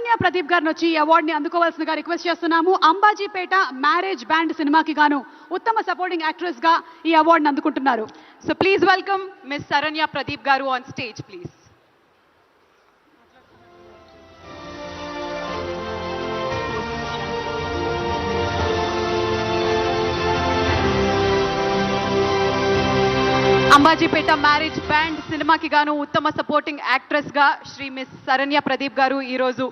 శరణ్య ప్రదీప్ గారిని వచ్చి ఈ అవార్డుని అందుకోవాల్సిందిగా రిక్వెస్ట్ చేస్తున్నాము. అంబాజీపేట మ్యారేజ్ బ్యాండ్ సినిమాకి గాను ఉత్తమ సపోర్టింగ్ యాక్ట్రెస్ గా ఈ అవార్డుని అందుకుంటున్నారు. So please welcome miss Saranya Pradeep garu on stage please. Ambajipeta marriage band సినిమాకి గాను ఉత్తమ సపోర్టింగ్ యాక్ట్రెస్ గా శ్రీ మిస్ శరణ్య ప్రదీప్ గారు ఈరోజు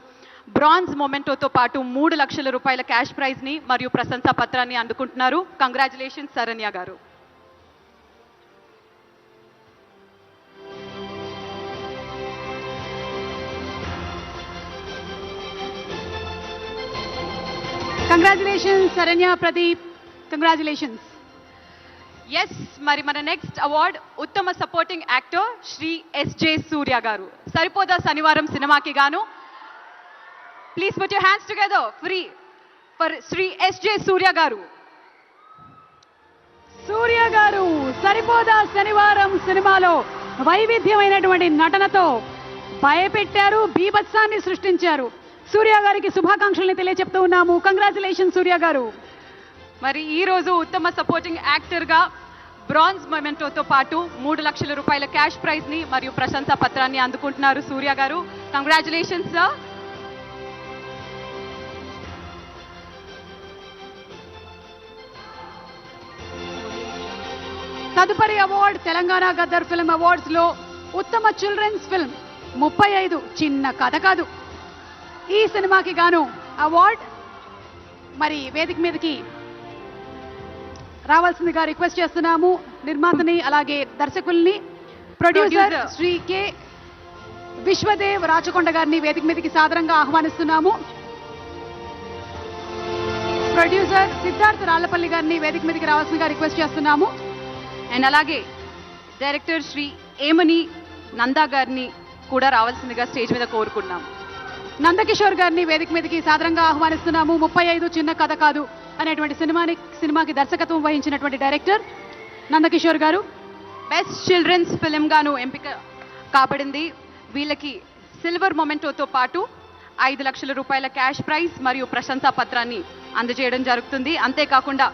బ్రాంజ్ మొమెంటోతో పాటు 3 లక్షల రూపాయల క్యాష్ ప్రైజ్ ని మరియు ప్రశంసా పత్రాన్ని అందుకుంటున్నారు. Congratulations Saranya garu. Congratulations Saranya Pradeep, congratulations. Yes, మరి మన నెక్స్ట్ అవార్డ్ ఉత్తమ supporting actor Shri SJ Surya garu. Saripodhaa Sanivaaram సినిమాకి గాను please put your hands together for Shri SJ Surya garu. Surya garu Saripodhaa శనివారం సినిమాలో వైవిధ్యమైనటువంటి నటనతో భయపెట్టారు, బీభత్సాన్ని సృష్టించారు. సూర్య గారికి శుభాకాంక్షల్ని తెలియజెప్తూ ఉన్నాము. కంగ్రాచులేషన్ సూర్య గారు. మరి ఈ రోజు ఉత్తమ సపోర్టింగ్ యాక్టర్ గా బ్రాంజ్ మొమెంటోతో పాటు 3 లక్షల రూపాయల క్యాష్ ప్రైజ్ ని మరియు ప్రశంసా పత్రాన్ని అందుకుంటున్నారు సూర్య గారు. Congratulations sir. తదుపరి award Telangana Gaddar film awards లో ఉత్తమ చిల్డ్రన్స్ ఫిల్మ్ 35 చిన్న కథ కాదు ఈ సినిమాకి గాను అవార్డ్ మరి వేదిక మీదకి రావాల్సిందిగా రిక్వెస్ట్ చేస్తున్నాము. నిర్మాతని అలాగే దర్శకుల్ని ప్రొడ్యూసర్ శ్రీ కె విశ్వదేవ్ రాచకొండ గారిని వేదిక మీదకి సాదరంగా ఆహ్వానిస్తున్నాము. ప్రొడ్యూసర్ సిద్ధార్థ్ రాళ్లపల్లి గారిని వేదిక మీదకి రావాల్సిందిగా రిక్వెస్ట్ చేస్తున్నాము. అండ్ అలాగే డైరెక్టర్ శ్రీ ఏమని నందా గారిని కూడా రావాల్సిందిగా స్టేజ్ మీద కోరుకున్నాము. నందకిషోర్ గారిని వేదిక మీదకి సాదరంగా ఆహ్వానిస్తున్నాము. 35 చిన్న కథ కాదు అనేటువంటి సినిమాకి దర్శకత్వం వహించినటువంటి డైరెక్టర్ నందకిషోర్ గారు. బెస్ట్ చిల్డ్రన్స్ ఫిల్మ్ గాను ఎంపిక కాబడింది. వీళ్ళకి సిల్వర్ మొమెంటోతో పాటు 5 లక్షల రూపాయల క్యాష్ ప్రైజ్ మరియు ప్రశంసా పత్రాన్ని అందజేయడం జరుగుతుంది. అంతేకాకుండా